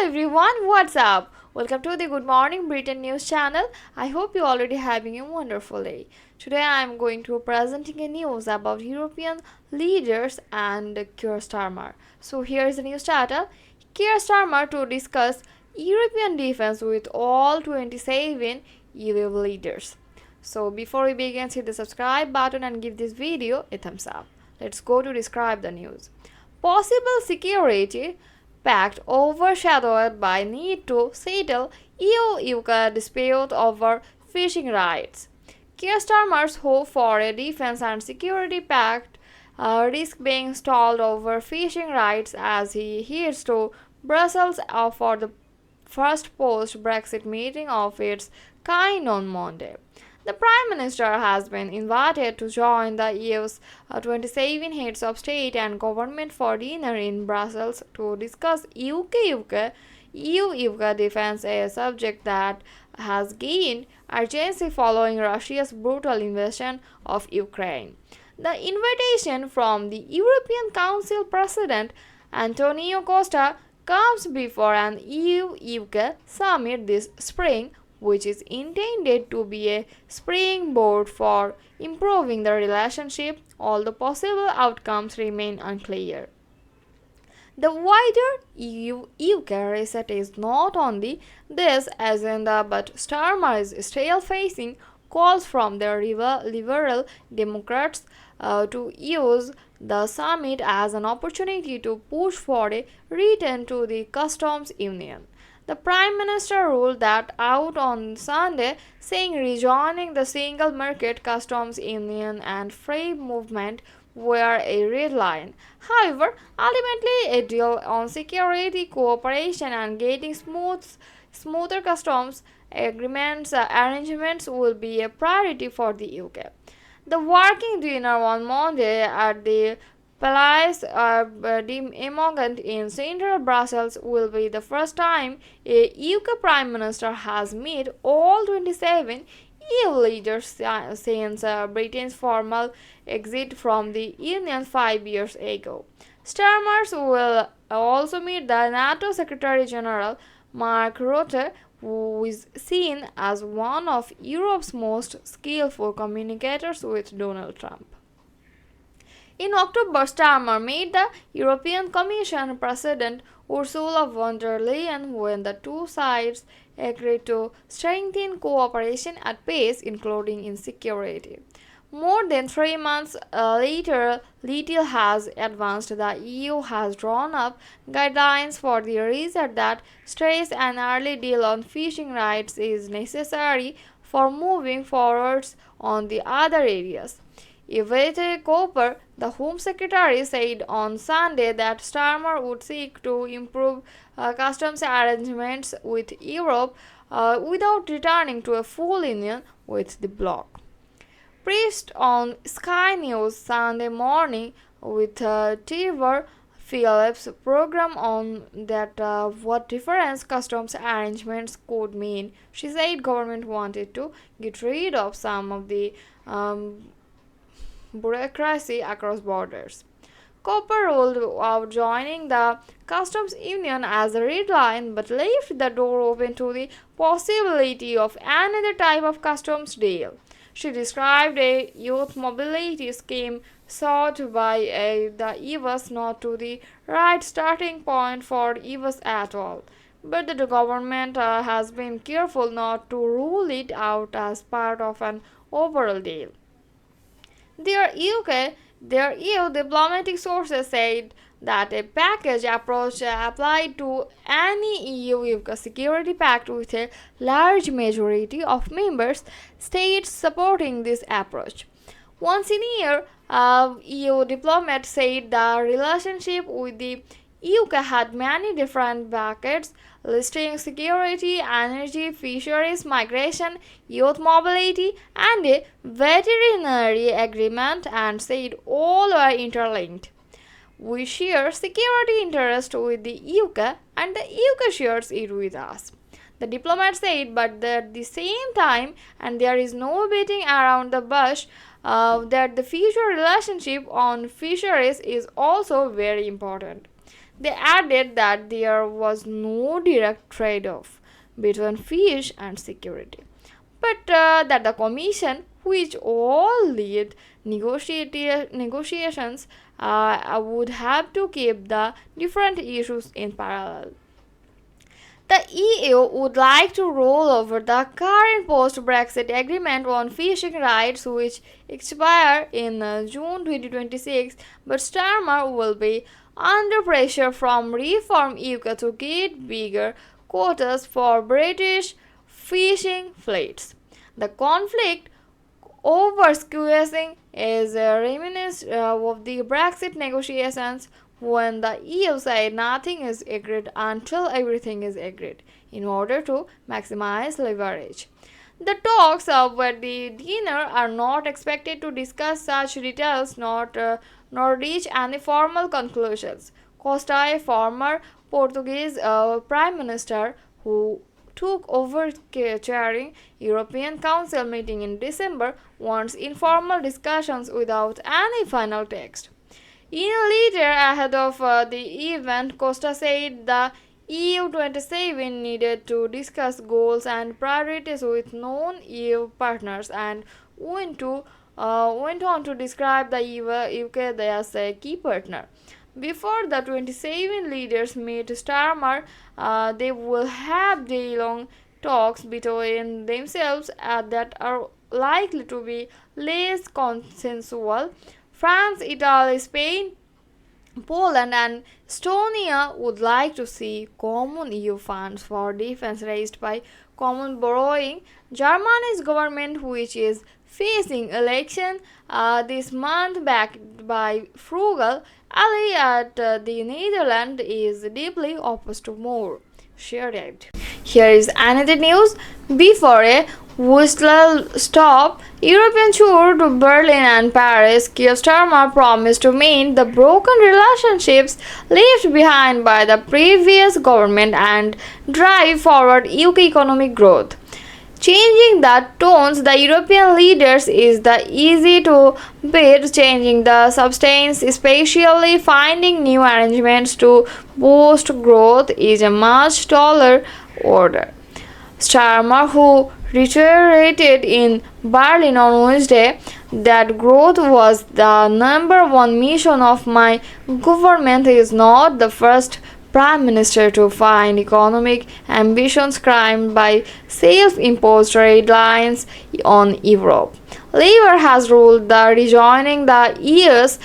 Everyone, what's up? Welcome to the Good Morning Britain news channel. I hope you're already having a wonderful day. Today I am going to presenting a news about European leaders and Keir Starmer. So here is the news title. Keir Starmer to discuss European defense with all 27 EU leaders. So before we begin, hit the subscribe button and give this video a thumbs up. Let's go to describe the news. Possible security pact overshadowed by need to settle EU-UK dispute over fishing rights. Keir Starmer's hope for a defense and security pact risk being stalled over fishing rights as he heads to Brussels for the first post-Brexit meeting of its kind on Monday. The Prime Minister has been invited to join the EU's 27 heads of state and government for dinner in Brussels to discuss EU-UK defense, a subject that has gained urgency following Russia's brutal invasion of Ukraine. The invitation from the European Council President Antonio Costa comes before an EU-UK summit this spring, which is intended to be a springboard for improving the relationship. All the possible outcomes remain unclear. The wider EU-UK reset is not on this agenda, but Starmer is still facing calls from the Liberal Democrats to use the summit as an opportunity to push for a return to the customs union. The Prime Minister ruled that out on Sunday, saying rejoining the single market, customs union, and free movement were a red line. However, ultimately, a deal on security cooperation and getting smoother customs arrangements will be a priority for the UK. The working dinner on Monday at the Palais de Emogan in central Brussels will be the first time a UK Prime Minister has met all 27 EU leaders since Britain's formal exit from the Union 5 years ago. Starmer will also meet the NATO Secretary General Mark Rutte, who is seen as one of Europe's most skillful communicators with Donald Trump. In October, Starmer met the European Commission President Ursula von der Leyen when the two sides agreed to strengthen cooperation at pace, including in security. More than 3 months later, little has advanced. The EU has drawn up guidelines for the reset that stress an early deal on fishing rights is necessary for moving forwards on the other areas. Yvette Cooper, the Home Secretary, said on Sunday that Starmer would seek to improve customs arrangements with Europe without returning to a full union with the bloc. Preached on Sky News Sunday morning with Trevor Phillips' program on that what difference customs arrangements could mean. She said government wanted to get rid of some of the bureaucracy across borders. Cooper ruled out joining the customs union as a red line, but left the door open to the possibility of another type of customs deal. She described a youth mobility scheme sought by the EVAs not to the right starting point for EVAs at all. But the government has been careful not to rule it out as part of an overall deal. Their EU diplomatic sources said that a package approach applied to any EU-UK security pact with a large majority of members states supporting this approach. One senior EU diplomat said the relationship with the UK had many different buckets, listing security, energy, fisheries, migration, youth mobility, and a veterinary agreement, and said all were interlinked. We share security interest with the UK, and the UK shares it with us, the diplomat said, but at the same time, and there is no beating around the bush, that the future relationship on fisheries is also very important. They added that there was no direct trade off between fish and security, but that the Commission, which all lead negotiations, would have to keep the different issues in parallel. The EU would like to roll over the current post-Brexit agreement on fishing rights, which expire in June 2026, but Starmer will be under pressure from Reform UK to get bigger quotas for British fishing fleets. The conflict over squeezing is a reminiscent of the Brexit negotiations when the EU said nothing is agreed until everything is agreed in order to maximize leverage. The talks of the dinner are not expected to discuss such details nor reach any formal conclusions. Costa, a former Portuguese prime minister who took over chairing European Council meeting in December, wants informal discussions without any final text. In a letter ahead of the event, Costa said the EU27 needed to discuss goals and priorities with non-EU partners and went on to describe the UK as a key partner. Before the 27 leaders meet Starmer, they will have day-long talks between themselves that are likely to be less consensual. France, Italy, Spain, Poland and Estonia would like to see common EU funds for defense raised by common borrowing. Germany's government, which is facing election this month backed by frugal ally at the Netherlands, is deeply opposed to more shared aid. Here is another news. Before a whistle stop European tour to Berlin and Paris, Keir Starmer promised to mend the broken relationships left behind by the previous government and drive forward UK economic growth. Changing the tones, the European leaders is the easy to beat. Changing the substance, especially finding new arrangements to boost growth, is a much taller order. Starmer, who reiterated in Berlin on Wednesday that growth was the number one mission of my government, is not the first prime minister to find economic ambitions crimped by self-imposed red lines on Europe. Labour has ruled the rejoining the EU's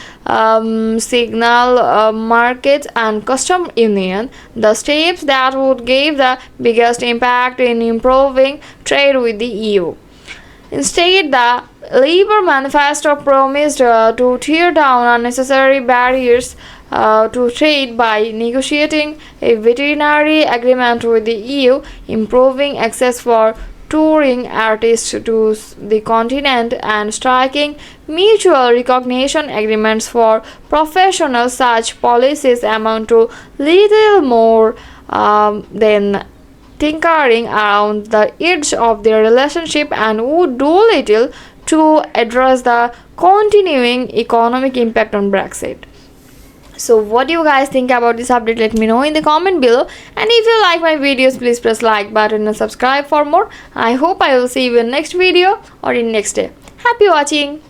signal market and custom union, the steps that would give the biggest impact in improving trade with the EU. Instead, the Labour manifesto promised to tear down unnecessary barriers to trade by negotiating a veterinary agreement with the EU, improving access for touring artists to the continent, and striking mutual recognition agreements for professionals. Such policies amount to little more than tinkering around the edge of their relationship and would do little to address the continuing economic impact on Brexit. So what do you guys think about this update? Let me know in the comment below, and if you like my videos, please press like button and subscribe for more. I hope I will see you in next video or in next day. Happy watching.